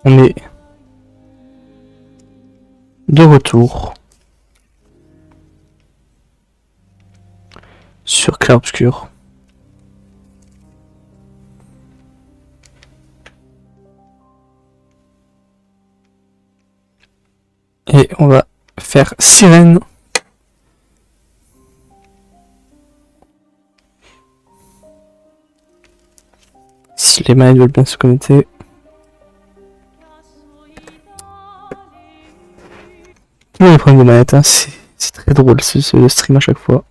On est de retour sur Clair-Obscur. Et on va faire Sirène. Si les manettes veulent bien se connecter. Tous les problèmes de manettes, hein. C'est très drôle ce stream à chaque fois.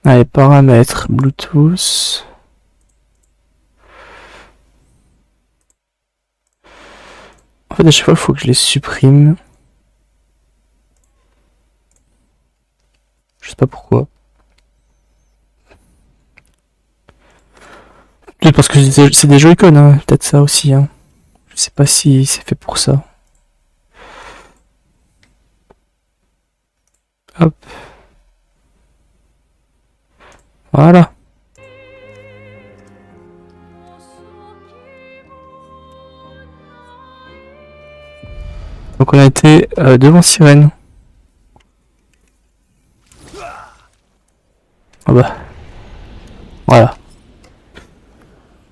Allez, paramètres, Bluetooth. En fait, à chaque fois, il faut que je les supprime. Je sais pas pourquoi. Peut-être parce que c'est des Joy-Con, hein. Peut-être ça aussi, hein. Je sais pas si c'est fait pour ça. Hop. Voilà. Donc on a été devant Sirène. Ah bah. Voilà.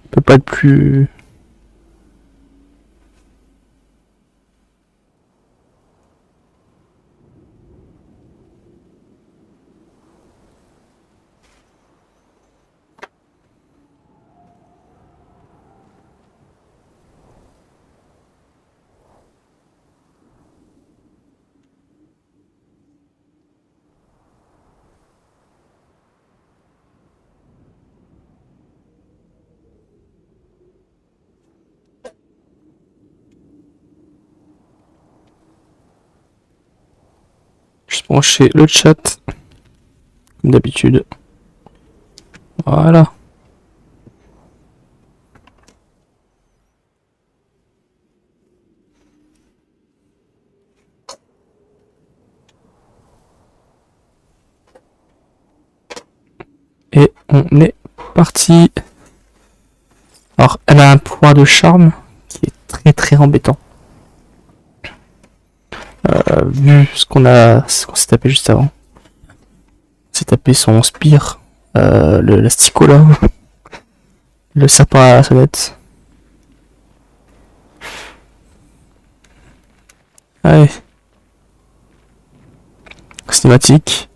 On peut pas être plus... Juste brancher le chat. Comme d'habitude. Voilà. Et on est parti. Alors, elle a un point de charme qui est très très embêtant. Vu ce qu'on s'est tapé juste avant. On s'est tapé son spire, l'asticot là, le serpent à la sonnette. Allez. Cinématique.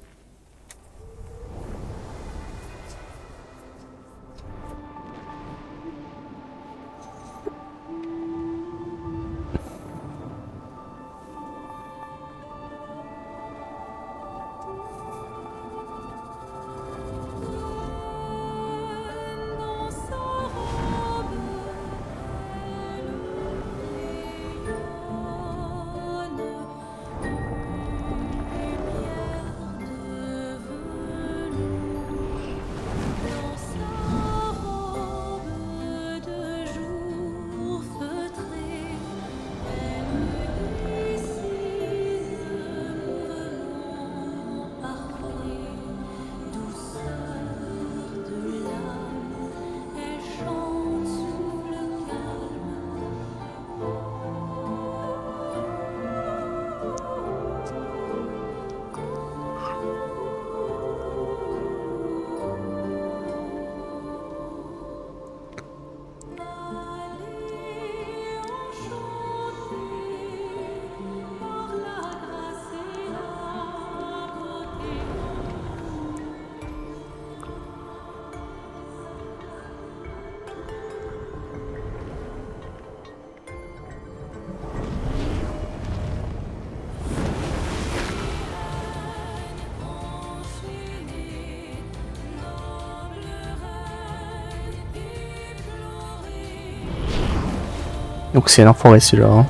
Donc c'est l'enfoiré celui-là. Hein.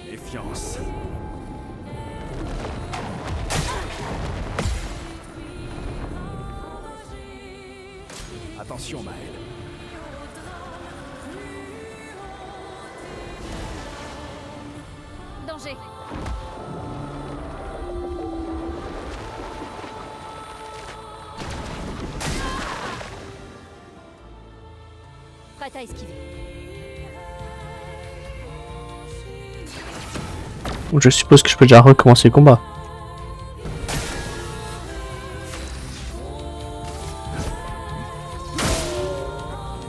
Méfiance. Attention, Maël. danger. Prête à esquiver. Je suppose que je peux déjà recommencer le combat.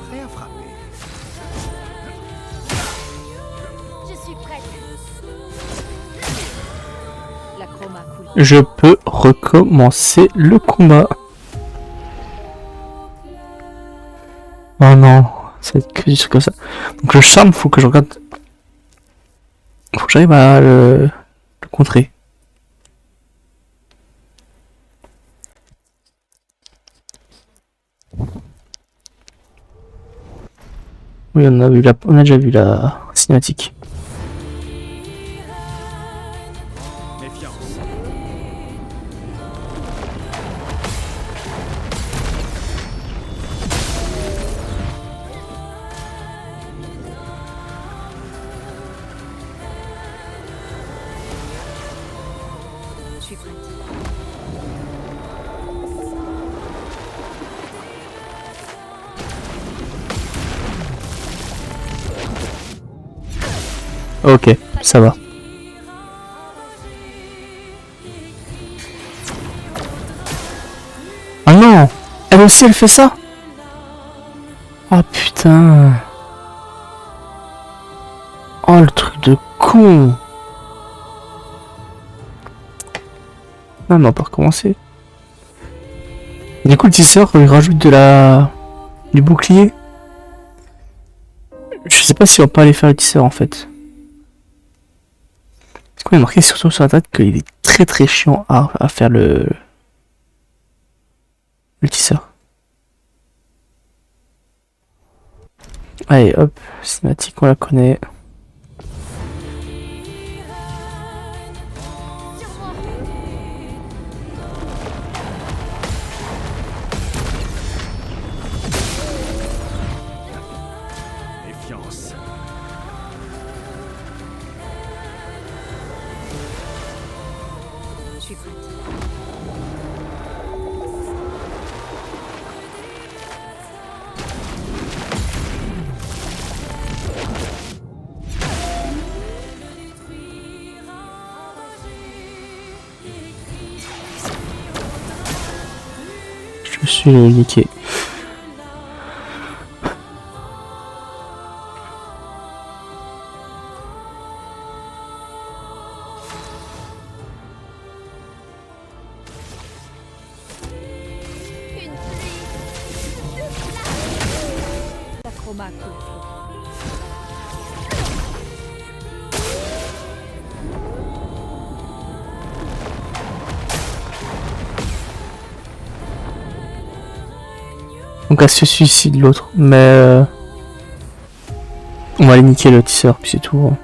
Prêt à frapper. Je suis prête. La chroma coule. Je peux recommencer le combat. Oh non, ça va être que des trucs comme ça. Donc le charme, faut que je regarde. Faut que j'arrive à le contrer. Oui, on a déjà vu la cinématique. Méfiance. Je suis prête. Ok, ça va. Ah non! Elle aussi elle fait ça? Oh putain! Oh le truc de con! Non mais on peut recommencer. Et du coup le tisseur il rajoute du bouclier. Je sais pas si on peut aller faire le tisseur en fait. Parce qu'on a marqué surtout sur la tête qu'il est très très chiant à faire le tisseur. Allez hop, cinématique on la connaît. Méfiance. Je suis prête. Je suis niqué. Une pluie. La chroma coule. Donc elle se suicide l'autre, mais on va aller niquer le tisseur puis c'est tout.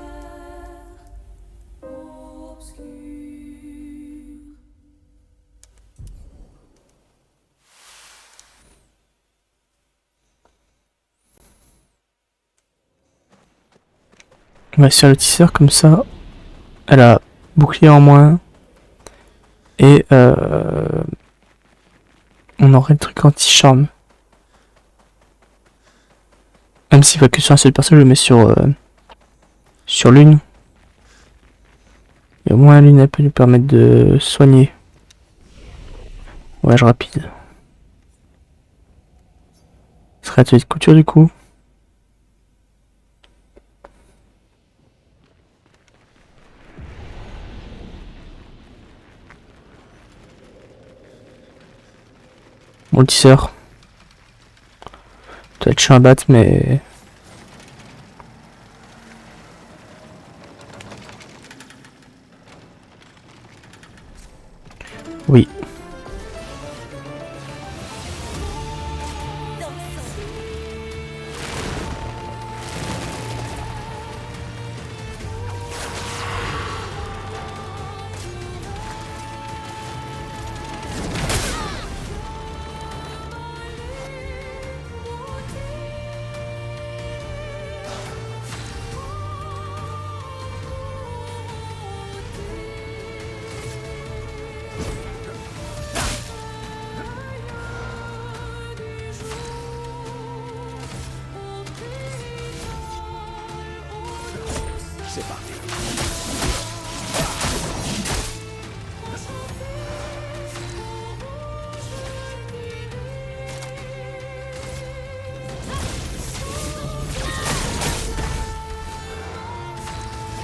On va sur le tisseur comme ça, elle a bouclier en moins et on aurait le truc anti-charme. Même s'il va que sur un seul perso, je le mets sur l'une. Et au moins l'une elle peut nous permettre de soigner. Voyage rapide. Ce serait atelier de couture du coup. Bon le tisseur. Doit être chiant à battre mais... Oui. C'est parti.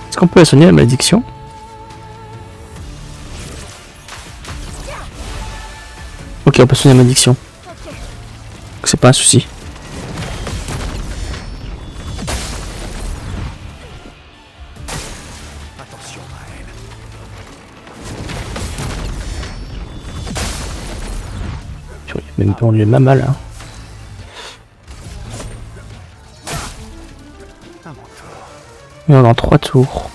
Est-ce qu'on peut la soigner la malédiction? Ok, on peut soigner la malédiction. C'est pas un souci. Attention, Maël. Même on lui est même mal. Hein. À mon tour. Et on est en 3 tours.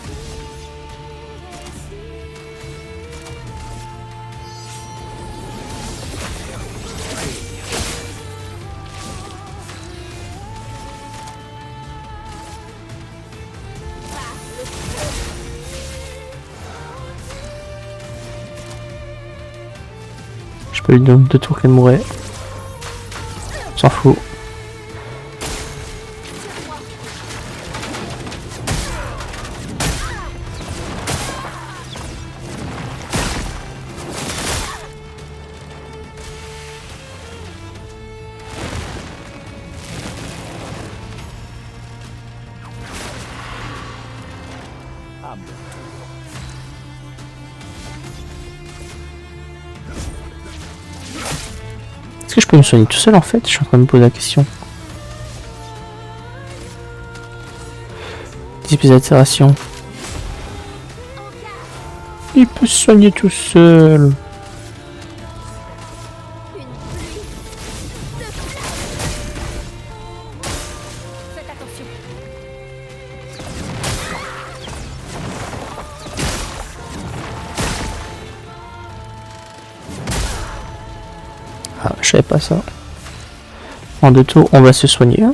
Je peux lui donner 2 tours qu'elle mourrait. On s'en fout. À mon tour. Est-ce que je peux me soigner tout seul en fait? Je suis en train de me poser la question. 10 pièces d'altération. Il peut se soigner tout seul. Faites attention. Ah, je savais pas ça. En 2 tours, on va se soigner. Hein.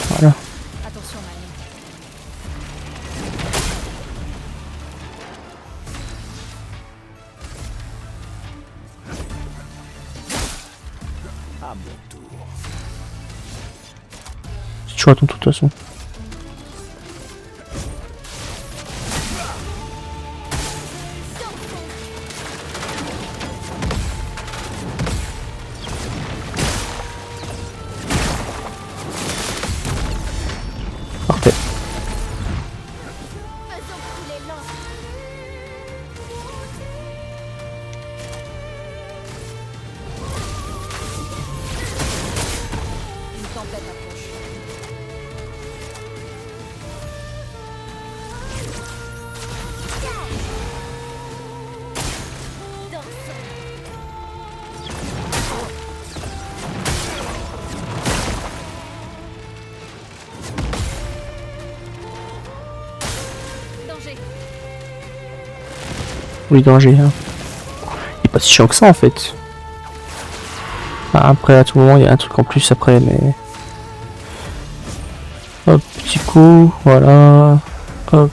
Voilà. Attention, Maël. À mon tour. C'est toujours à ton tour de toute façon. Parfait. Faisons couler l'encre. Une tempête approche. Danger. Oui, danger. Hein. Il est pas si chiant que ça en fait. Enfin, après, à tout moment, il y a un truc en plus après, mais. Hop, petit coup, voilà. Hop.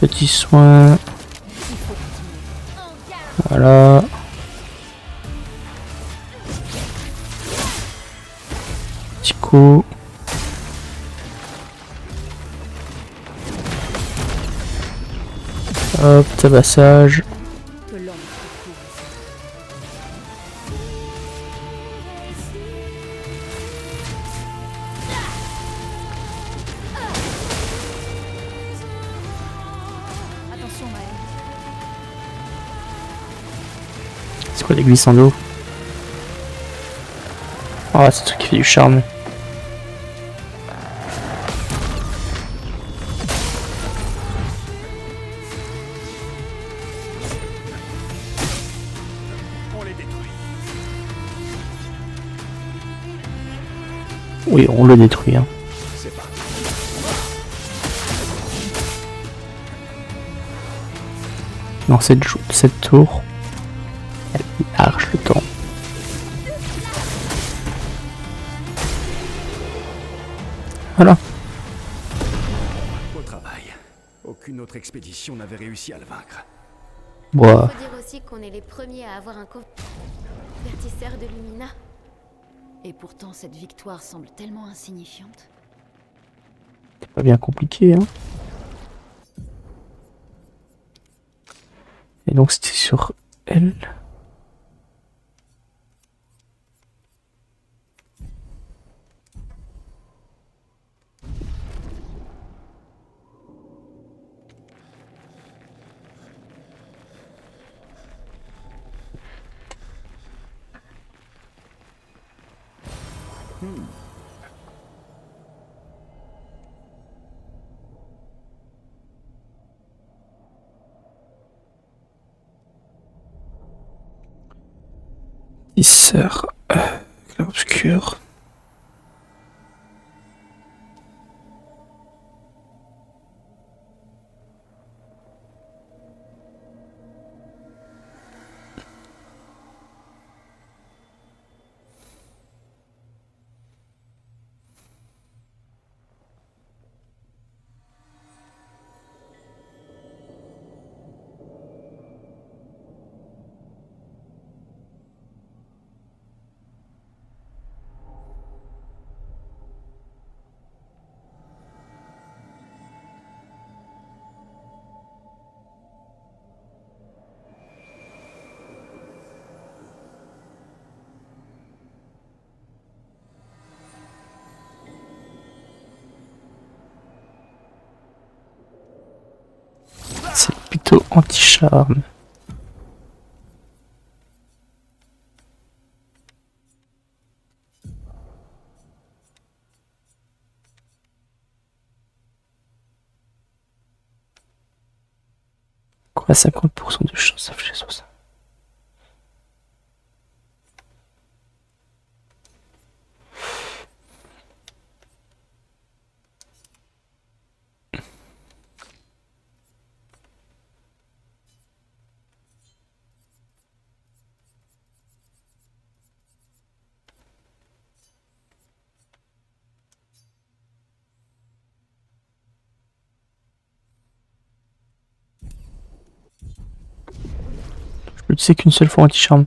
Petit soin, Il faut continuer. En garde. voilà. Petit coup. Hop, tabassage. Que l'ombre te couvre. Attention, Maël. C'est quoi les glissants d'eau? Ah, c'est le truc qui fait du charme. On les détruit. Oui, on le détruit. Hein. C'est parti. Dans cette tour, elle large le temps. Voilà. Beau travail. Aucune autre expédition n'avait réussi à le vaincre. Bon, Faut dire aussi qu'on est les premiers à avoir un convertisseur de Lumina. Et pourtant, cette victoire semble tellement insignifiante. C'est pas bien compliqué, hein. Et donc c'était sur elle. Tisseur clair-obscur. C'est plutôt anti-charme. Quoi, 50% de chance, ça fait ça. Je peux utiliser qu'une seule fois anti-charme.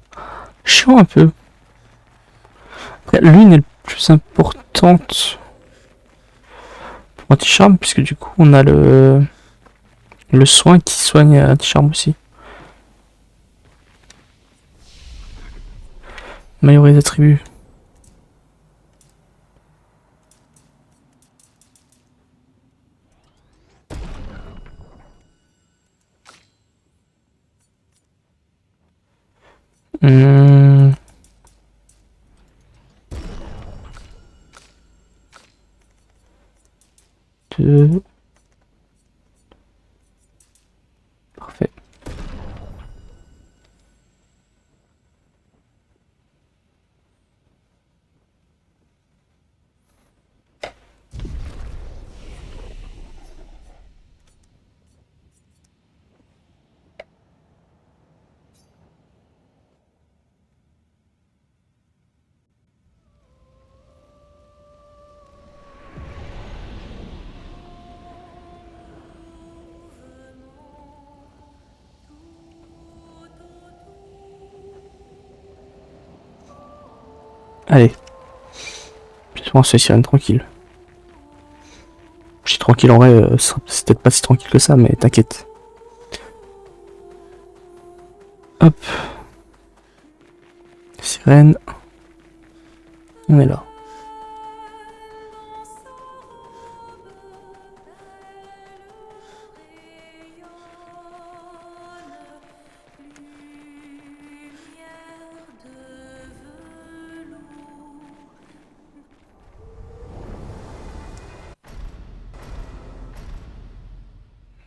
Chiant un peu. Après, l'une est le plus importante pour anti-charme, puisque du coup on a le soin qui soigne anti-charme aussi. Améliorer les attributs. Hmm. Deux. Parfait. Allez. On se sirène tranquille. Je suis tranquille en vrai, c'est peut-être pas si tranquille que ça, mais t'inquiète. Hop. Sirène. On est là.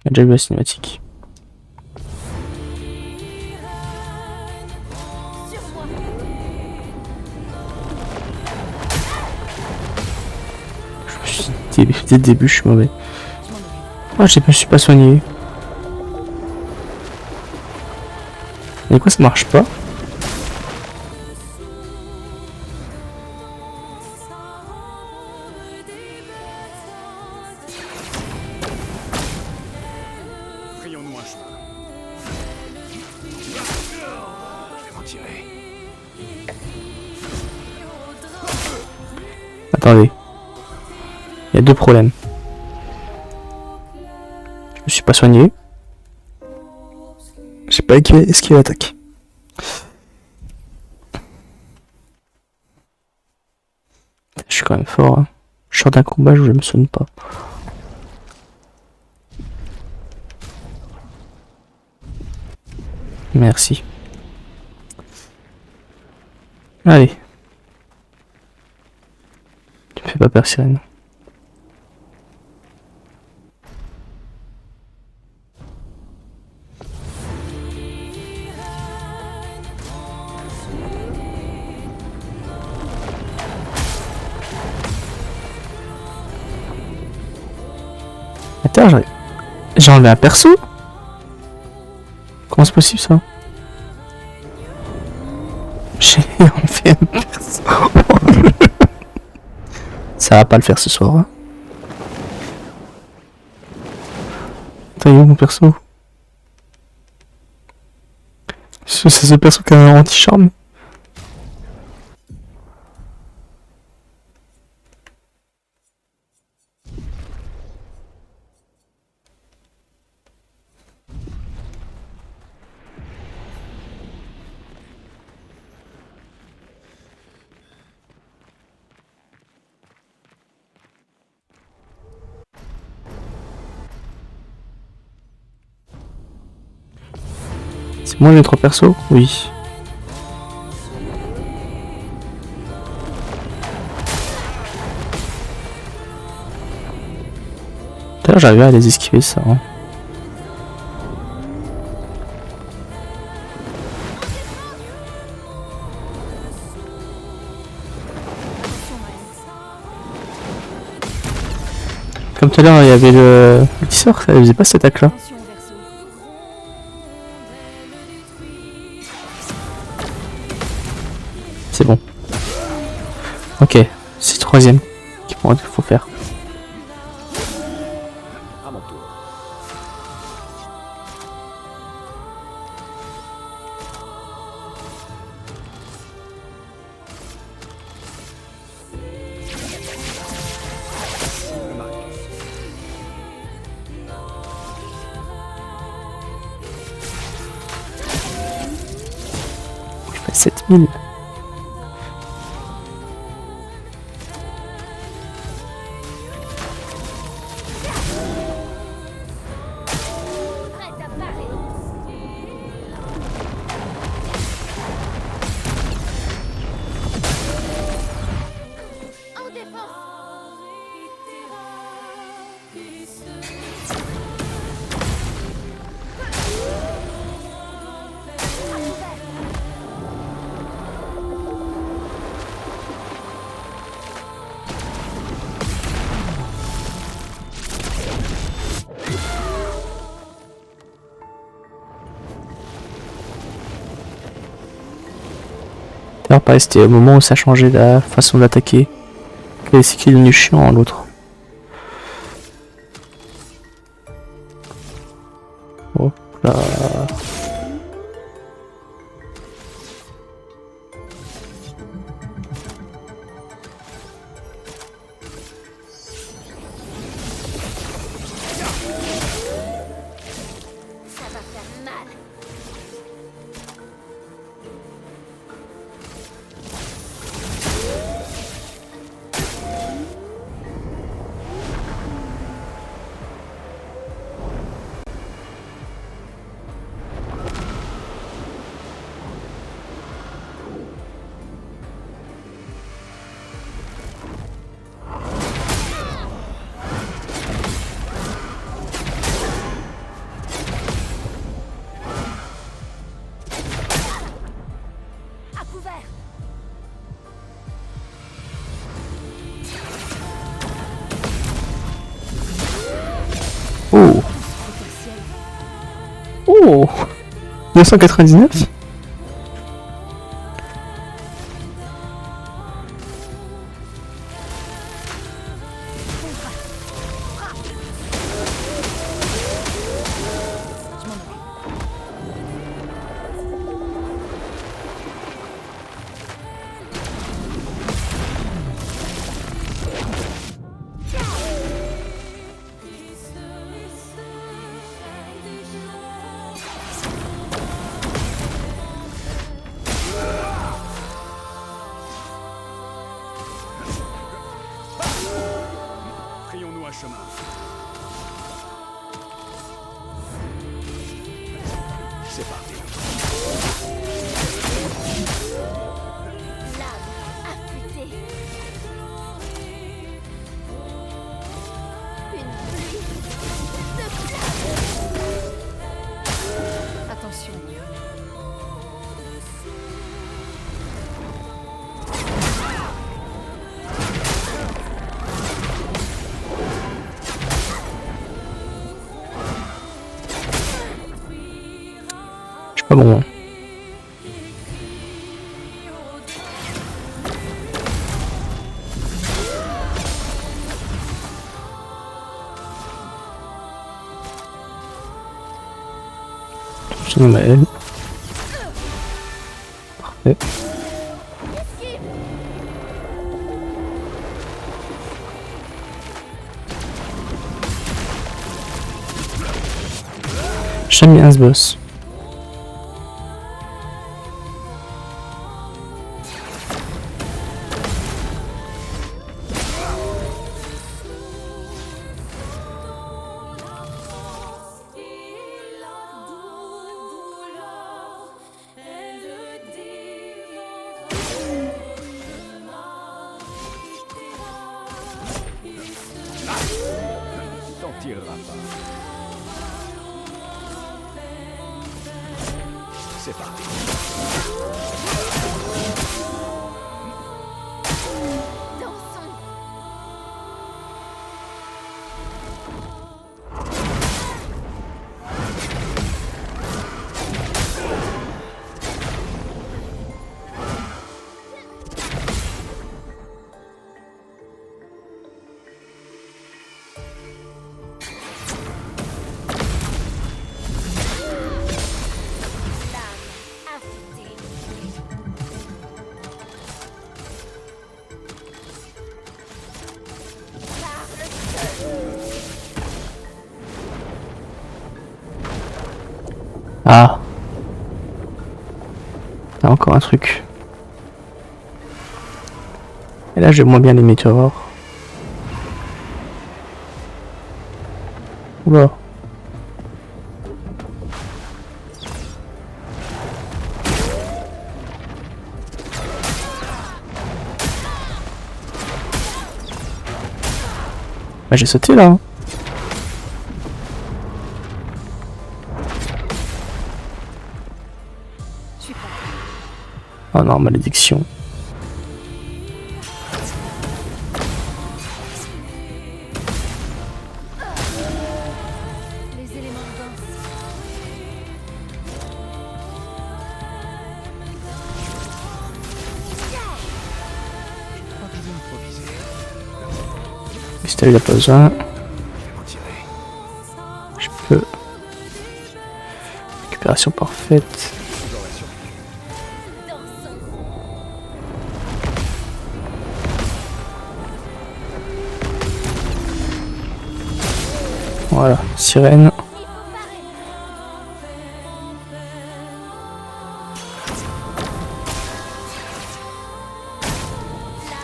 On a déjà vu la cinématique. Dès le début, je suis mauvais. Ah, je me suis pas soigné. Mais quoi, ça marche pas? Frayons-nous un chemin. Je vais m'en tirer. Attendez. Il y a deux problèmes. Je me suis pas soigné. J'ai pas esquivé l'attaque. Je suis quand même fort. Hein. Je sors d'un combat où je me soigne pas. Merci. Allez. Tu me fais pas peur, Sirène. Attends, j'ai enlevé un perso? Comment c'est possible ça? J'ai enlevé un perso. Ça va pas le faire ce soir. Hein. Attends, il est où mon perso? C'est ce perso qui a un anti-charme. C'est moi les trois persos? Oui. D'ailleurs j'arrive à les esquiver ça. Hein. Comme tout à l'heure il y avait le petit sort, ça faisait pas cette attaque là. Attention au verso. C'est bon. Ok, c'est le troisième qu'il faut faire. À mon tour. Le marque. Je fais 7000. Prête à parler. En défense. D'ailleurs pareil c'était au moment où ça changeait la façon d'attaquer. C'est qui est devenu chiant l'autre. Hop là. Ça va faire mal. À couvert. Oh. Oh 299. Je m'en occupe. suis pas bon. Je nomme à elle. Parfait. J'aime bien ce boss. T'en tireras pas. C'est parti. Dansons. Ah. Là encore un truc. Et là j'aime moins bien les météores. Oula. Bah j'ai sauté là. Oh non, malédiction. Les éléments de danse. Cristal il a pas besoin. Je peux. Récupération parfaite. Voilà, sirène.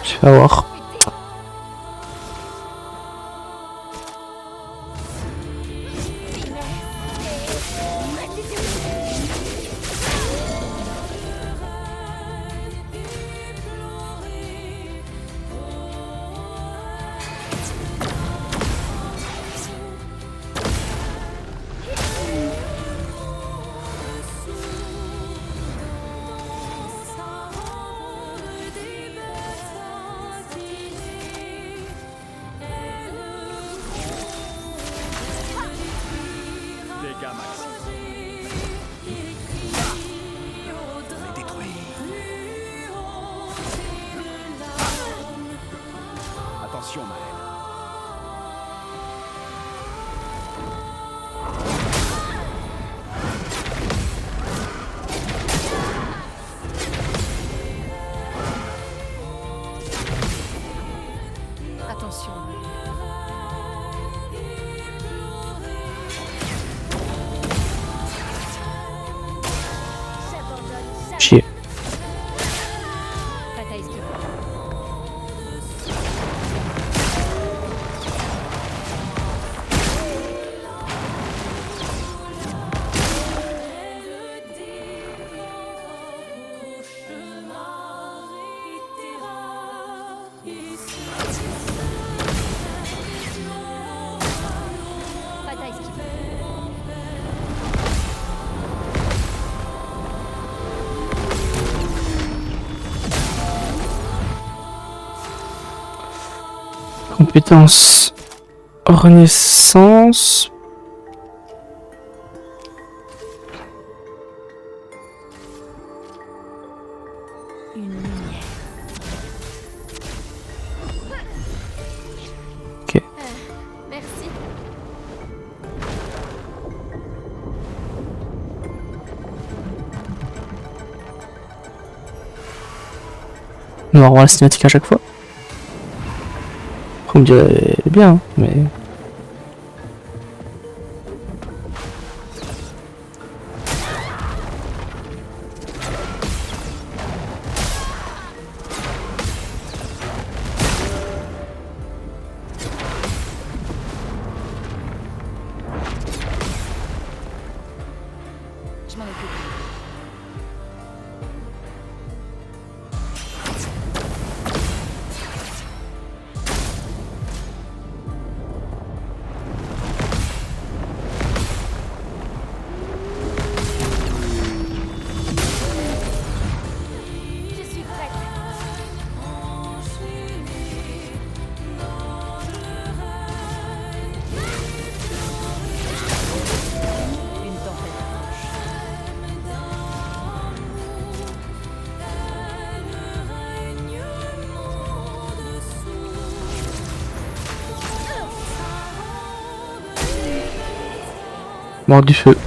Je vais avoir. Dégâts maxi. On est détruit. Attention, Maël. Attention. J'abandonne. Chier. Bataille esquive. Bataille esquive. Compétence. Renaissance. Une lumière. Ok. Merci. On va revoir la cinématique à chaque fois. Après, on me dirait, elle est bien, hein, mais... Je m'en occupe. Je suis prête. Une tempête approche. Mort du feu.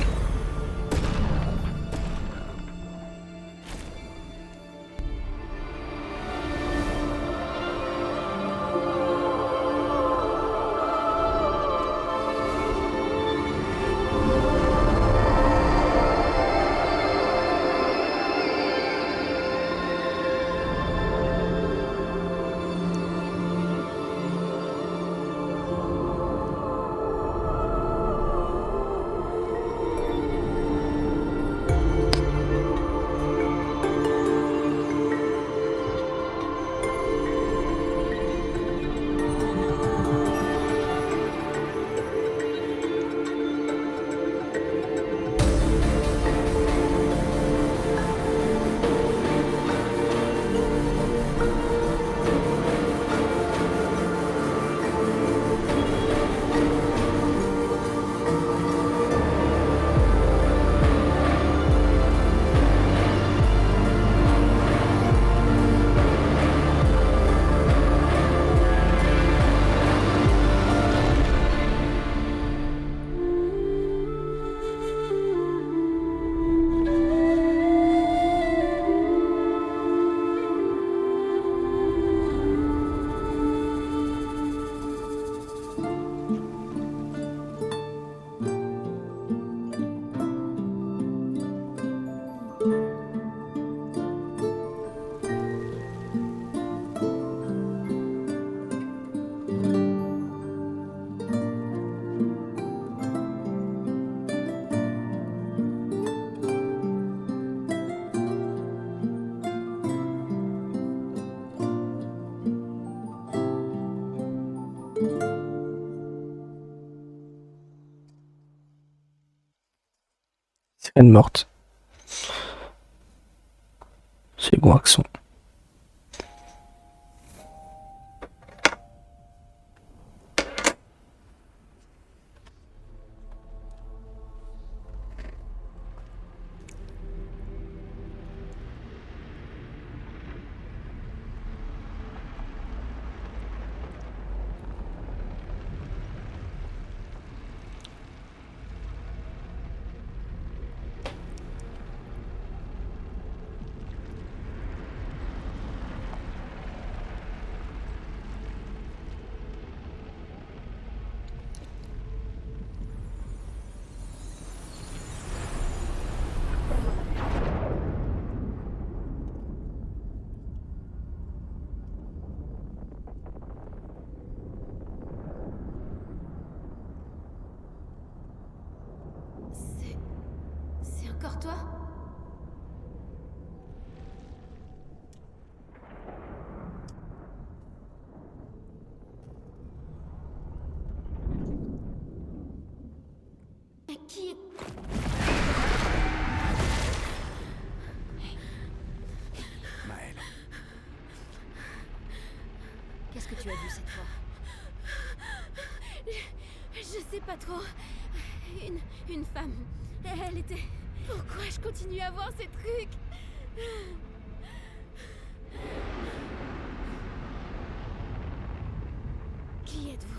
Sirène morte. C'est Goaxon. C'est encore toi? Qui est... Maëlle, Qu'est-ce que tu as vu cette fois? Je sais pas trop. Une femme. Elle était... Pourquoi je continue à voir ces trucs? Qui êtes-vous?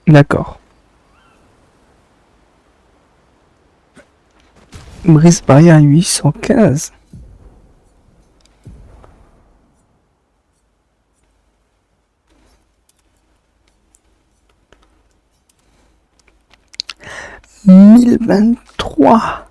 D'accord. Brise barrière 815. « 1023.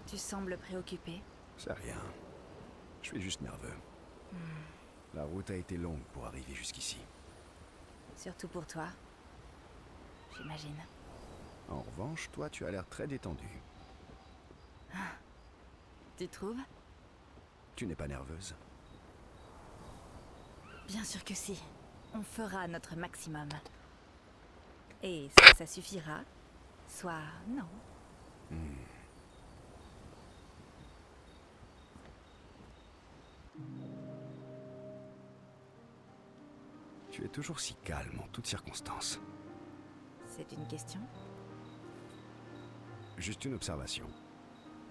Tu sembles préoccupé. C'est rien. Je suis juste nerveux. La route a été longue pour arriver jusqu'ici. Surtout pour toi. J'imagine. En revanche, toi, tu as l'air très détendu. Tu trouves? Tu n'es pas nerveuse? Bien sûr que si. On fera notre maximum. Et soit ça suffira, soit non. Tu es toujours si calme en toutes circonstances. C'est une question? Juste une observation.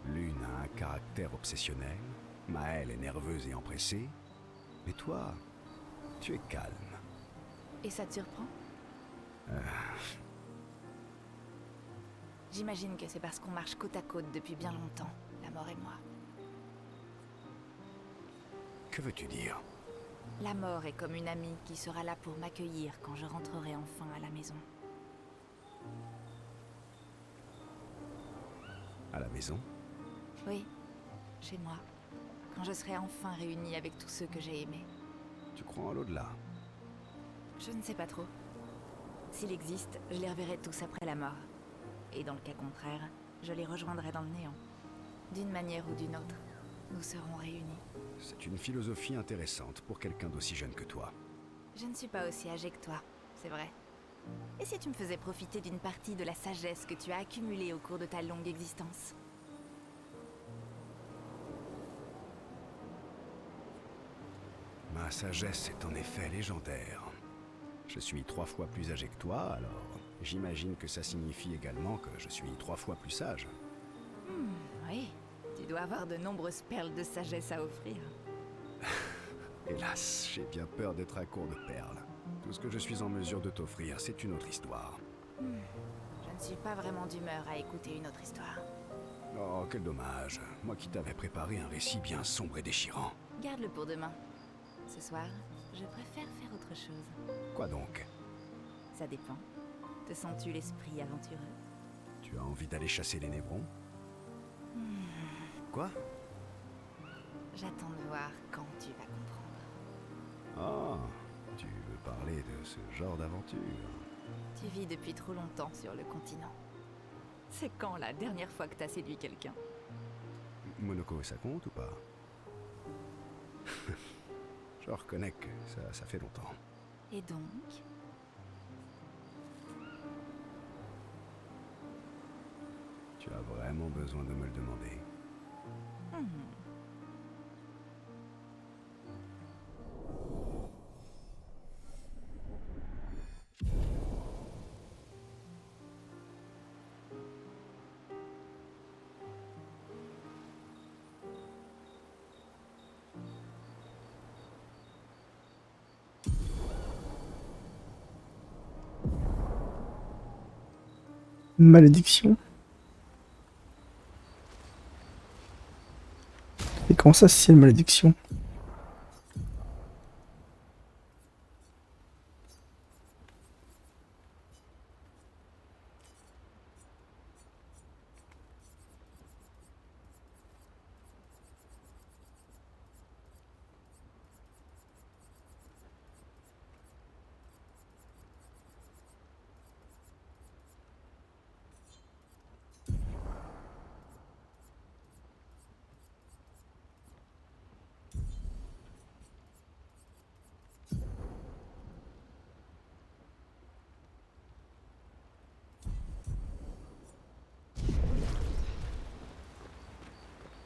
L'une a un caractère obsessionnel, Maëlle est nerveuse et empressée, mais toi, tu es calme. Et ça te surprend? J'imagine que c'est parce qu'on marche côte à côte depuis bien longtemps, la mort et moi. Que veux-tu dire? La mort est comme une amie qui sera là pour m'accueillir quand je rentrerai enfin à la maison. À la maison? Oui, chez moi. Quand je serai enfin réunie avec tous ceux que j'ai aimés. Tu crois en l'au-delà? Je ne sais pas trop. S'il existe, je les reverrai tous après la mort. Et dans le cas contraire, je les rejoindrai dans le néant. D'une manière ou d'une autre, nous serons réunis. C'est une philosophie intéressante pour quelqu'un d'aussi jeune que toi. Je ne suis pas aussi âgée que toi, c'est vrai. Et si tu me faisais profiter d'une partie de la sagesse que tu as accumulée au cours de ta longue existence? Ma sagesse est en effet légendaire. Je suis 3 fois plus âgé que toi, alors j'imagine que ça signifie également que je suis 3 fois plus sage. Oui, tu dois avoir de nombreuses perles de sagesse à offrir. Hélas, j'ai bien peur d'être à court de perles. Tout ce que je suis en mesure de t'offrir, c'est une autre histoire. Je ne suis pas vraiment d'humeur à écouter une autre histoire. Oh, quel dommage. Moi qui t'avais préparé un récit bien sombre et déchirant. Garde-le pour demain. Ce soir, je préfère faire autre chose. Quoi donc? Ça dépend. Te sens-tu l'esprit aventureux? Tu as envie d'aller chasser les névrons? Quoi? J'attends de voir quand tu vas comprendre. Ah, tu veux parler de ce genre d'aventure? Tu vis depuis trop longtemps sur le continent. C'est quand la dernière fois que t'as séduit quelqu'un? Monoko, ça compte ou pas? Je reconnais que ça fait longtemps. Et donc? Tu as vraiment besoin de me le demander. Malédiction. Et comment ça, c'est une malédiction?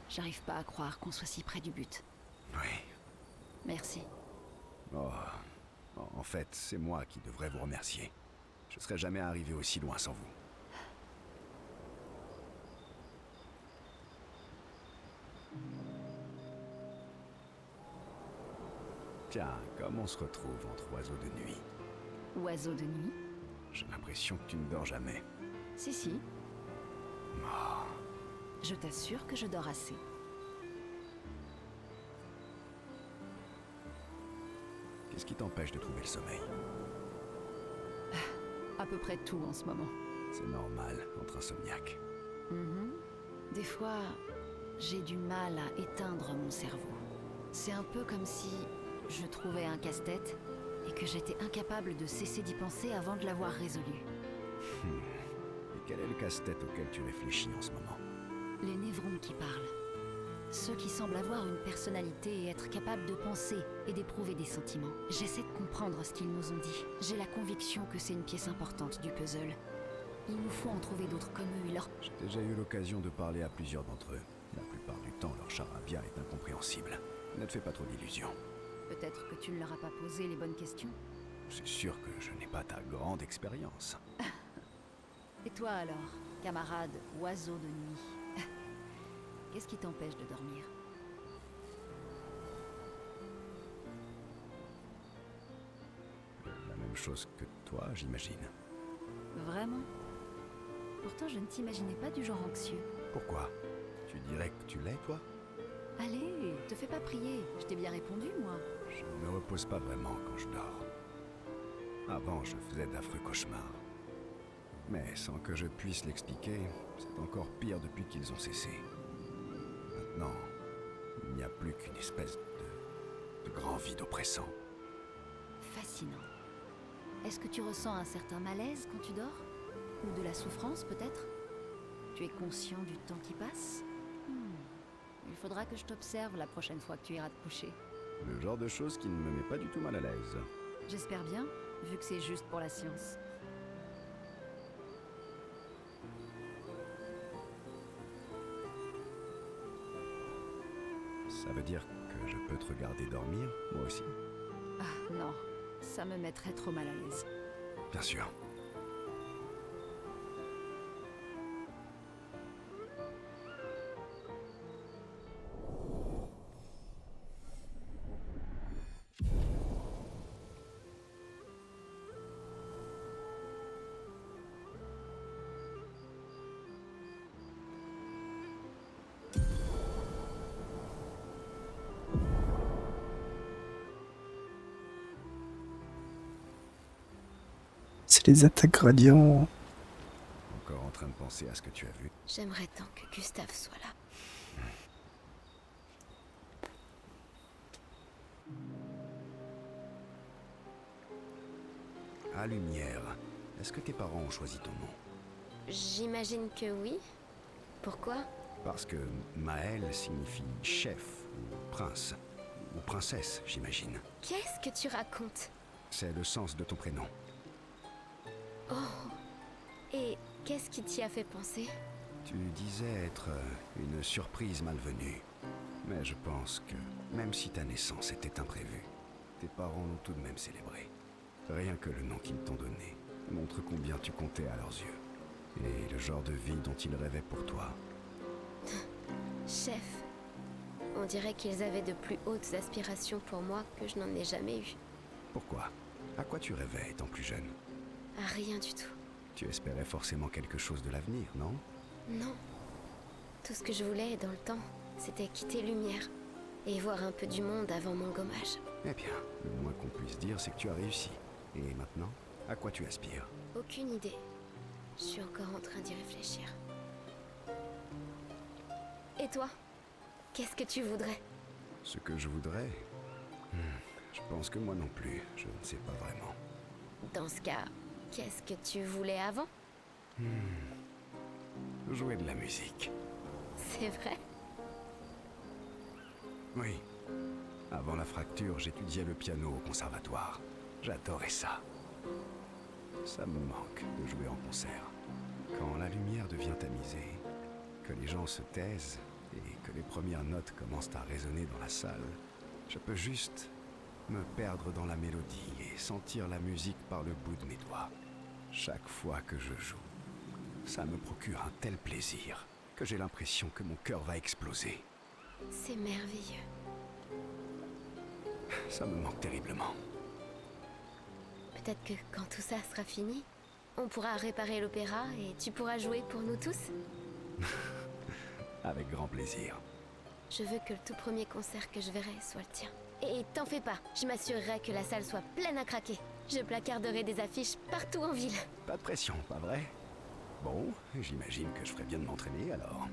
J'arrive pas à croire qu'on soit si près du but. Oui. Merci. Oh. En fait, c'est moi qui devrais vous remercier. Je serais jamais arrivé aussi loin sans vous. Tiens, comme on se retrouve entre oiseaux de nuit. Oiseau de nuit? J'ai l'impression que tu ne dors jamais. Si, si. Oh. Je t'assure que je dors assez. Qu'est-ce qui t'empêche de trouver le sommeil? À peu près tout en ce moment. C'est normal entre insomniaques. Des fois, j'ai du mal à éteindre mon cerveau. C'est un peu comme si je trouvais un casse-tête et que j'étais incapable de cesser d'y penser avant de l'avoir résolu. Et quel est le casse-tête auquel tu réfléchis en ce moment? Les névrons qui parlent. Ceux qui semblent avoir une personnalité et être capables de penser et d'éprouver des sentiments. J'essaie de comprendre ce qu'ils nous ont dit. J'ai la conviction que c'est une pièce importante du puzzle. Il nous faut en trouver d'autres comme eux et leur... J'ai déjà eu l'occasion de parler à plusieurs d'entre eux. La plupart du temps, leur charabia est incompréhensible. Ne te fais pas trop d'illusions. Peut-être que tu ne leur as pas posé les bonnes questions. C'est sûr que je n'ai pas ta grande expérience. Et toi alors, camarade oiseau de nuit? Qu'est-ce qui t'empêche de dormir? La même chose que toi, j'imagine. Vraiment? Pourtant, je ne t'imaginais pas du genre anxieux. Pourquoi? Tu dirais que tu l'es, toi? Allez, te fais pas prier. Je t'ai bien répondu, moi. Je ne me repose pas vraiment quand je dors. Avant, je faisais d'affreux cauchemars. Mais sans que je puisse l'expliquer, c'est encore pire depuis qu'ils ont cessé. Maintenant, il n'y a plus qu'une espèce de grand vide oppressant. Fascinant. Est-ce que tu ressens un certain malaise quand tu dors? Ou de la souffrance, peut-être? Tu es conscient du temps qui passe? Il faudra que je t'observe la prochaine fois que tu iras te coucher. Le genre de choses qui ne me met pas du tout mal à l'aise. J'espère bien, vu que c'est juste pour la science. Ça veut dire que je peux te regarder dormir, moi aussi? Ah non, ça me mettrait trop mal à l'aise. Bien sûr. C'est les attaques gradients. Encore en train de penser à ce que tu as vu? J'aimerais tant que Gustave soit là. À Lumière, est-ce que tes parents ont choisi ton nom? J'imagine que oui. Pourquoi? Parce que Maël signifie chef, ou prince, ou princesse, j'imagine. Qu'est-ce que tu racontes? C'est le sens de ton prénom. Et qu'est-ce qui t'y a fait penser? Tu disais être une surprise malvenue. Mais je pense que, même si ta naissance était imprévue, tes parents l'ont tout de même célébrée. Rien que le nom qu'ils t'ont donné montre combien tu comptais à leurs yeux. Et le genre de vie dont ils rêvaient pour toi. Chef. On dirait qu'ils avaient de plus hautes aspirations pour moi que je n'en ai jamais eu. Pourquoi? À quoi tu rêvais étant plus jeune? À rien du tout. Tu espérais forcément quelque chose de l'avenir, non? Non. Tout ce que je voulais dans le temps, c'était quitter Lumière et voir un peu du monde avant mon gommage. Eh bien, le moins qu'on puisse dire, c'est que tu as réussi. Et maintenant, à quoi tu aspires? Aucune idée. Je suis encore en train d'y réfléchir. Et toi? Qu'est-ce que tu voudrais? Ce que je voudrais? Je pense que moi non plus, je ne sais pas vraiment. Dans ce cas, qu'est-ce que tu voulais avant? Jouer de la musique. C'est vrai? Oui. Avant la fracture, j'étudiais le piano au conservatoire. J'adorais ça. Ça me manque de jouer en concert. Quand la lumière devient tamisée, que les gens se taisent et que les premières notes commencent à résonner dans la salle, je peux juste me perdre dans la mélodie et sentir la musique par le bout de mes doigts. Chaque fois que je joue, ça me procure un tel plaisir que j'ai l'impression que mon cœur va exploser. C'est merveilleux. Ça me manque terriblement. Peut-être que quand tout ça sera fini, on pourra réparer l'opéra et tu pourras jouer pour nous tous. Avec grand plaisir. Je veux que le tout premier concert que je verrai soit le tien. Et t'en fais pas, je m'assurerai que la salle soit pleine à craquer. Je placarderai des affiches partout en ville. Pas de pression, pas vrai? Bon, j'imagine que je ferais bien de m'entraîner alors.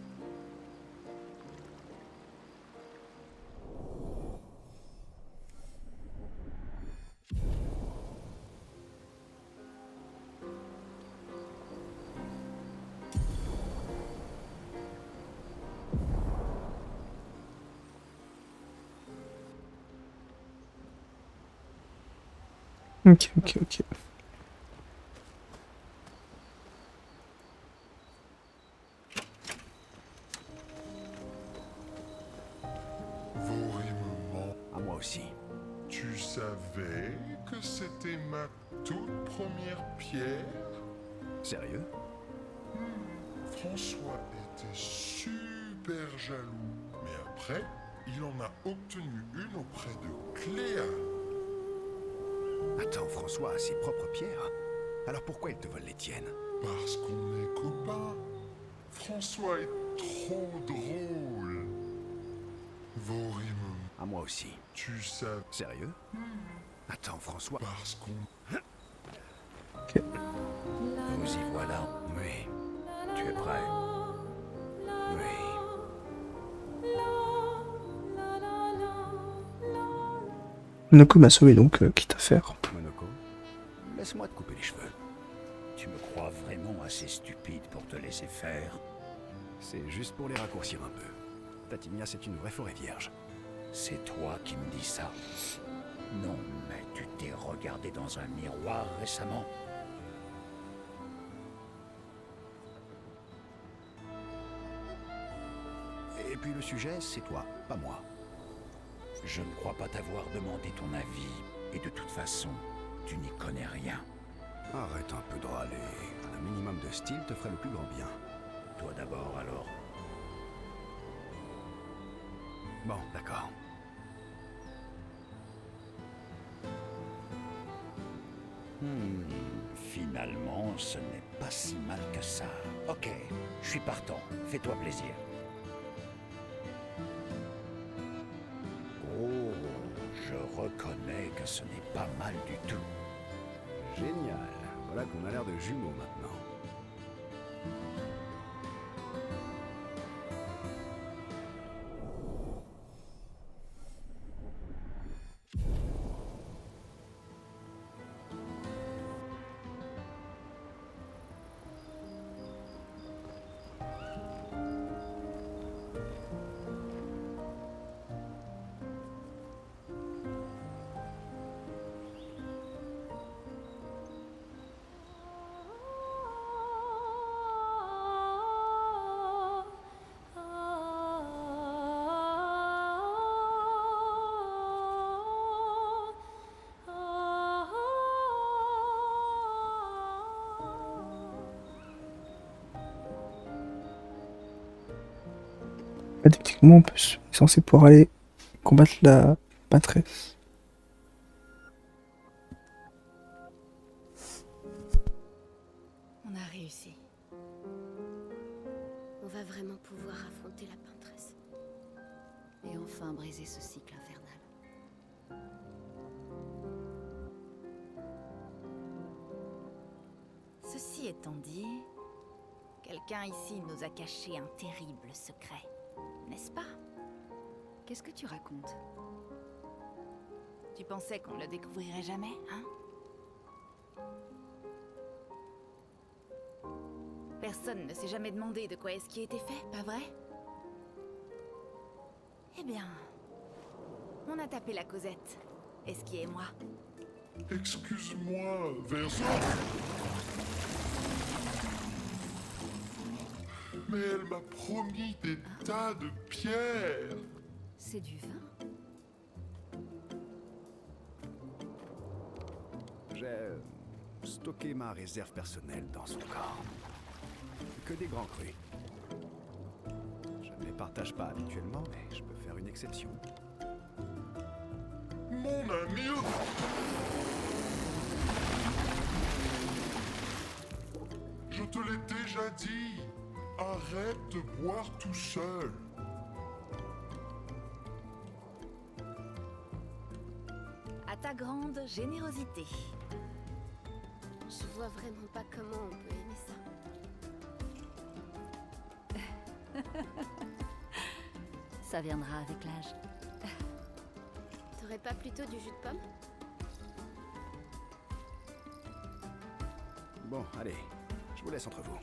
Ok. Vorimement, À moi aussi. tu savais que c'était ma toute première pierre? Sérieux? François était super jaloux, mais après, il en a obtenu une auprès de Cléa. Attends, François a ses propres pierres. Alors pourquoi il te vole les tiennes? Parce qu'on est copains. François est trop drôle. Vorimement, À moi aussi. tu savais Sérieux? Attends, François. parce qu'on... Nous y voilà. Oui. Tu es prêt? Oui. Noku m'a sauvé donc, quitte à faire. Monoko, laisse-moi te couper les cheveux. Tu me crois vraiment assez stupide pour te laisser faire? C'est juste pour les raccourcir un peu. Tatinia, c'est une vraie forêt vierge. C'est toi qui me dis ça. Non, mais tu t'es regardé dans un miroir récemment? Et puis le sujet, c'est toi, pas moi. Je ne crois pas t'avoir demandé ton avis, et de toute façon, tu n'y connais rien. Arrête un peu de râler. Un minimum de style te ferait le plus grand bien. Toi d'abord alors. Bon, d'accord. Finalement, ce n'est pas si mal que ça. Ok, je suis partant. Fais-toi plaisir. Oh, je reconnais que ce n'est pas mal du tout. Génial. Voilà qu'on a l'air de jumeaux maintenant. Techniquement, on est censé pouvoir aller combattre la maîtresse. On a réussi. On va vraiment pouvoir affronter la peintresse. Et enfin briser ce cycle infernal. Ceci étant dit, quelqu'un ici nous a caché un terrible secret, n'est-ce pas? Qu'est-ce que tu racontes? Tu pensais qu'on ne le découvrirait jamais, hein? Personne ne s'est jamais demandé de quoi est-ce qui a été fait, pas vrai? Eh bien, on a tapé la Cosette, Esquier et moi. Excuse-moi, Verso. Mais elle m'a promis des tas de pierres. C'est du vin? J'ai stocké ma réserve personnelle dans son corps. Que des grands crus. Je ne les partage pas habituellement, mais je peux faire une exception. Mon ami. Je te l'ai déjà dit. Arrête de boire tout seul. À ta grande générosité. Je vois vraiment pas comment on peut aimer ça. Ça viendra avec l'âge. T'aurais pas plutôt du jus de pomme? Bon, allez, je vous laisse entre vous.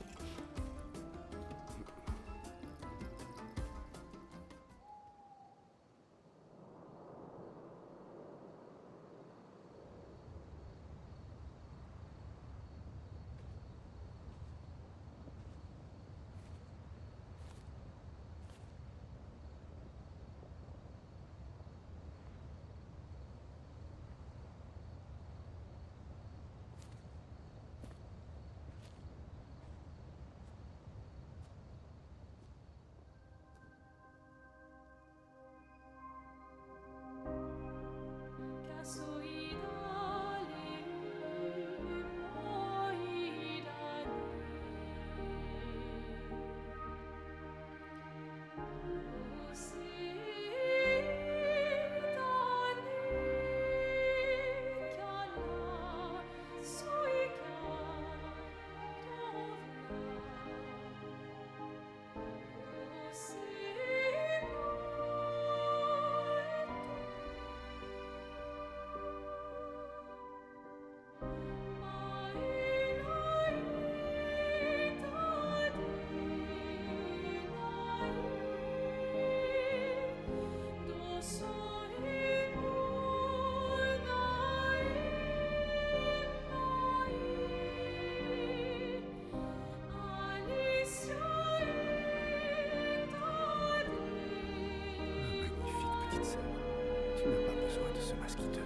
Tu n'as pas besoin de ce masque hideux.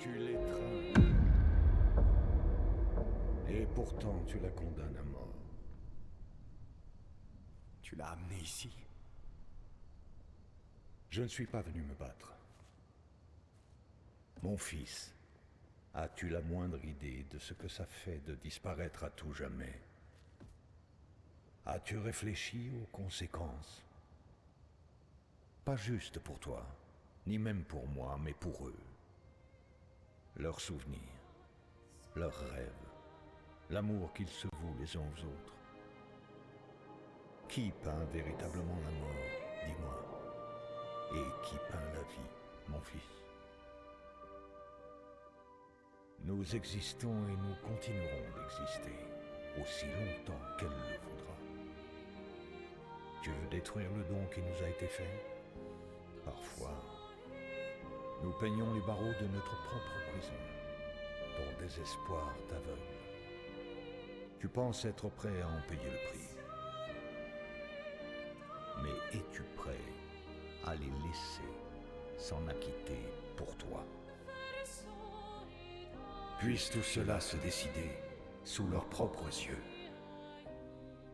Tu l'étreins. Et pourtant, tu la condamnes à mort. Tu l'as amené ici. Je ne suis pas venu me battre. Mon fils, as-tu la moindre idée de ce que ça fait de disparaître à tout jamais? As-tu réfléchi aux conséquences? pas juste pour toi, ni même pour moi, mais pour eux. Leurs souvenirs, leurs rêves, l'amour qu'ils se vouent les uns aux autres. Qui peint véritablement la mort, dis-moi? Et qui peint la vie, mon fils? Nous existons et nous continuerons d'exister, aussi longtemps qu'elle le voudra. Tu veux détruire le don qui nous a été fait? Parfois, nous peignons les barreaux de notre propre prison. Ton désespoir t'aveugle. Tu penses être prêt à en payer le prix. Mais es-tu prêt à les laisser s'en acquitter pour toi? Puisse tout cela se décider sous leurs propres yeux,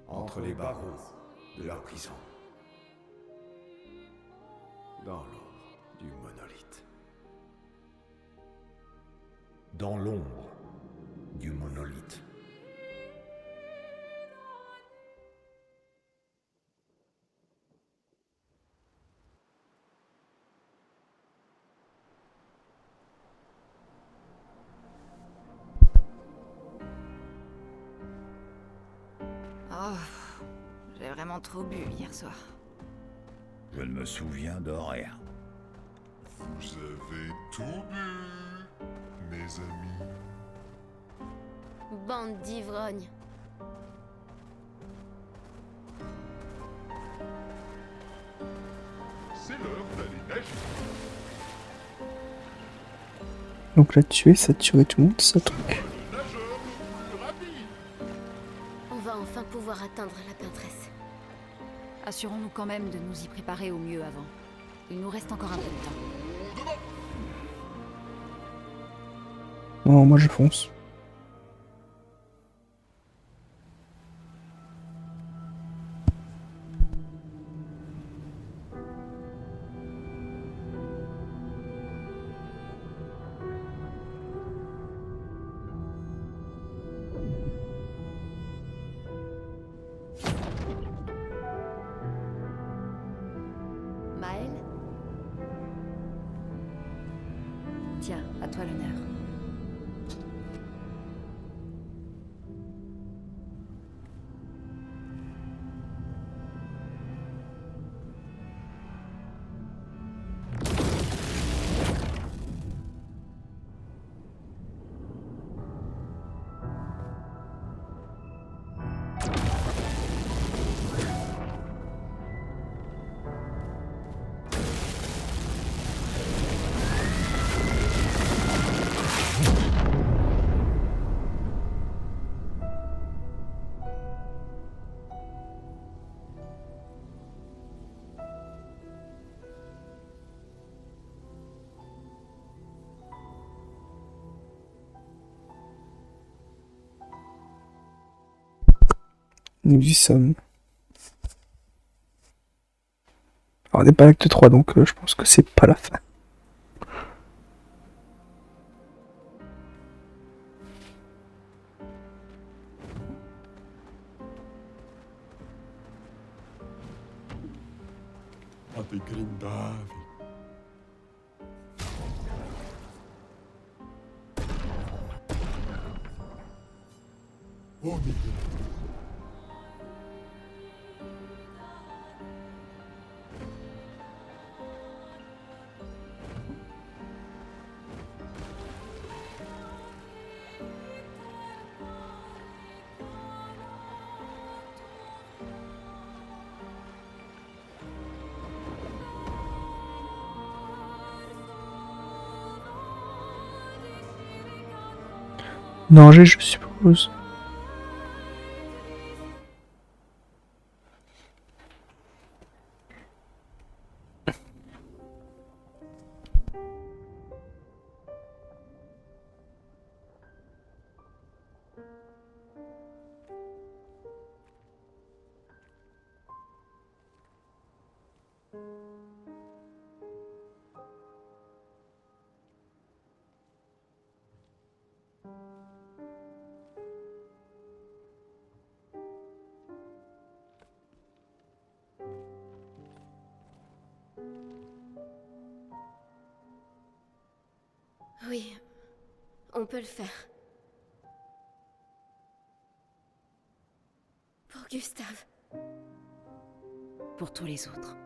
entre les barreaux de leur prison. Dans l'ombre du monolithe. Dans l'ombre du monolithe. Oh, j'ai vraiment trop bu hier soir. Je ne me souviens de rien. Vous avez tout bu, mes amis. Bande d'ivrognes. C'est l'heure d'aller nager. Donc la tuer, ça tuerait tout le monde, ça truc. Le nageur le plus rapide. On va enfin pouvoir atteindre la peintresse. Assurons-nous quand même de nous y préparer au mieux avant. Il nous reste encore un peu de temps. Non, moi je fonce. Maël, Tiens, à toi l'honneur. Nous y sommes. Alors, on n'est pas à l'acte 3, donc je pense que c'est pas la fin. Ate grindavi. Oh Miguel. Danger, je suppose. On peut le faire. Pour Gustave. Pour tous les autres.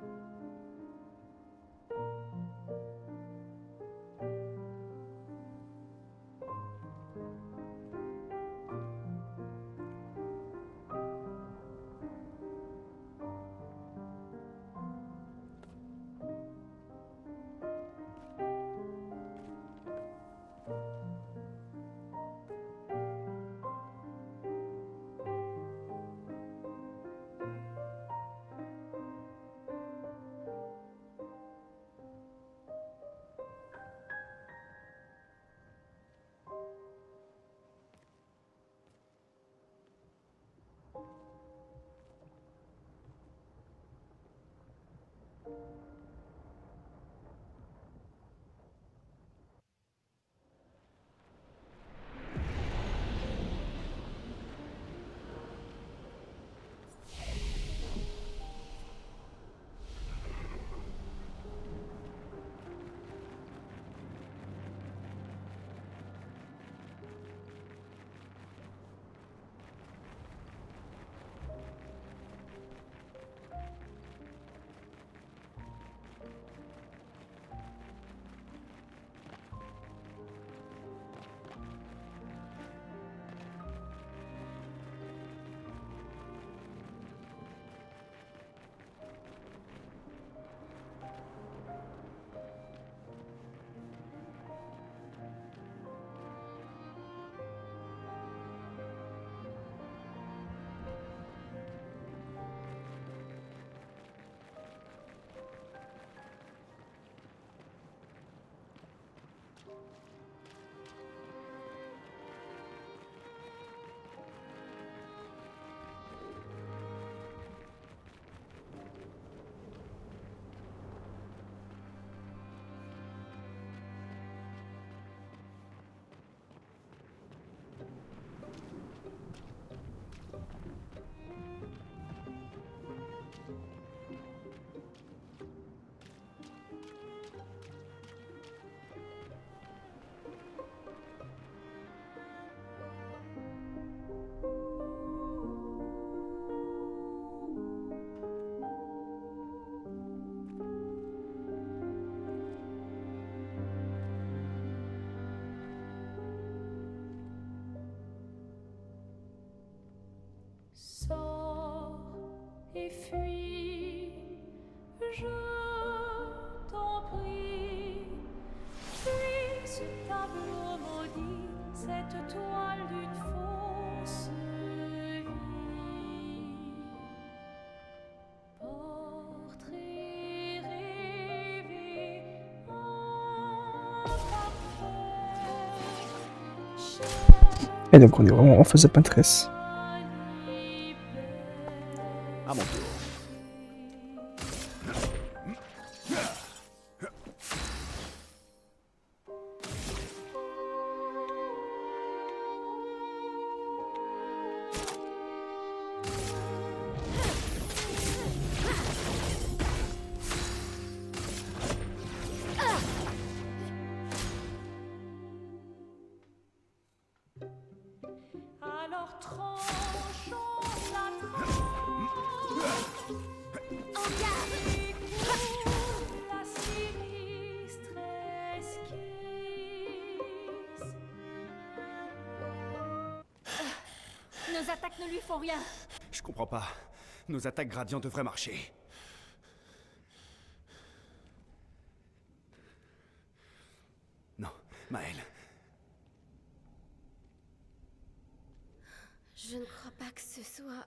Sors et fuis, je t'en prie. Fuis ce tableau maudit, cette toile d'une fausse vie. Portrait rêvé, imparfait. Et donc on est vraiment en phase de Pinterest. À mon tour. Alors tranchons la tranche. Écoute la sinistre esquisse. Nos attaques ne lui font rien. Je comprends pas. Nos attaques gradients devraient marcher. Non, Maël. Je ne crois pas que ce soit...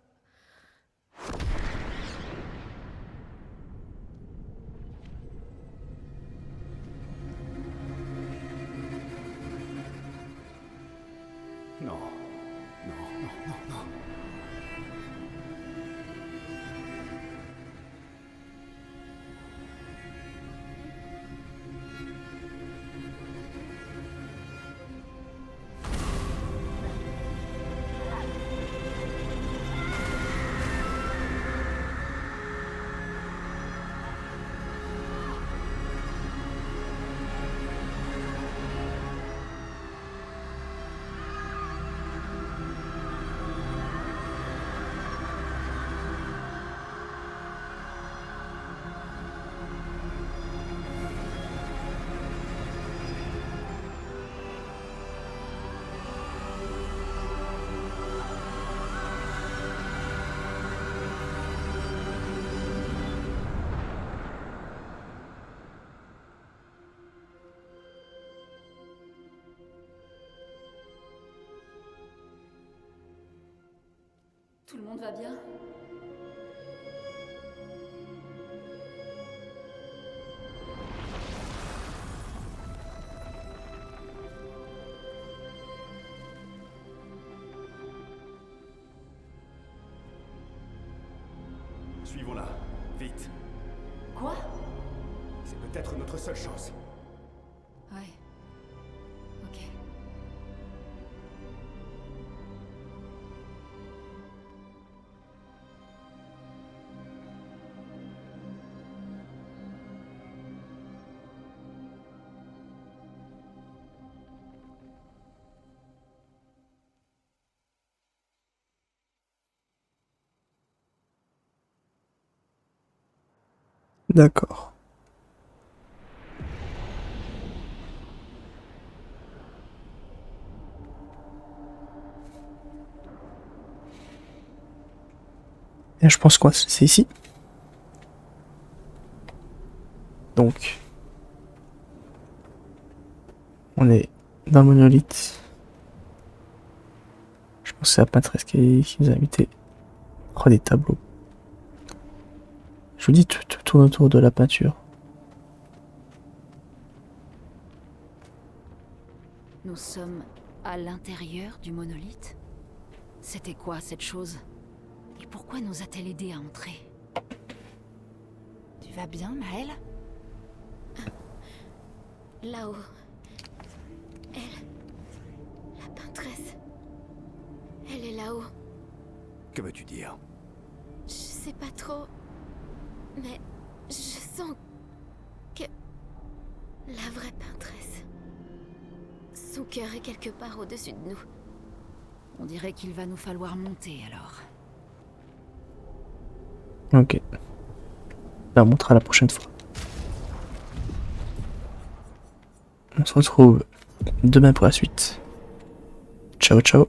Non. Non, non, non, non. Tout le monde va bien? Suivons-la. Vite. Quoi? C'est peut-être notre seule chance. Ouais. Ok. D'accord. Et je pense qu'on va se laisser ici. Donc, on est dans le monolithe. Je pense que c'est la peintresse qui nous a invités. Oh, des tableaux. Je vous dis, tout tourne autour de la peinture. Nous sommes à l'intérieur du monolithe? C'était quoi cette chose? Et pourquoi nous a-t-elle aidé à entrer? Tu vas bien, Maëlle? Là-haut. Elle. La peintresse. Elle est là-haut. Que veux-tu dire? Je sais pas trop. Mais je sens que. La vraie peintresse. Son cœur est quelque part au-dessus de nous. On dirait qu'il va nous falloir monter alors. Ok. On montrera la prochaine fois. On se retrouve demain pour la suite. Ciao, ciao.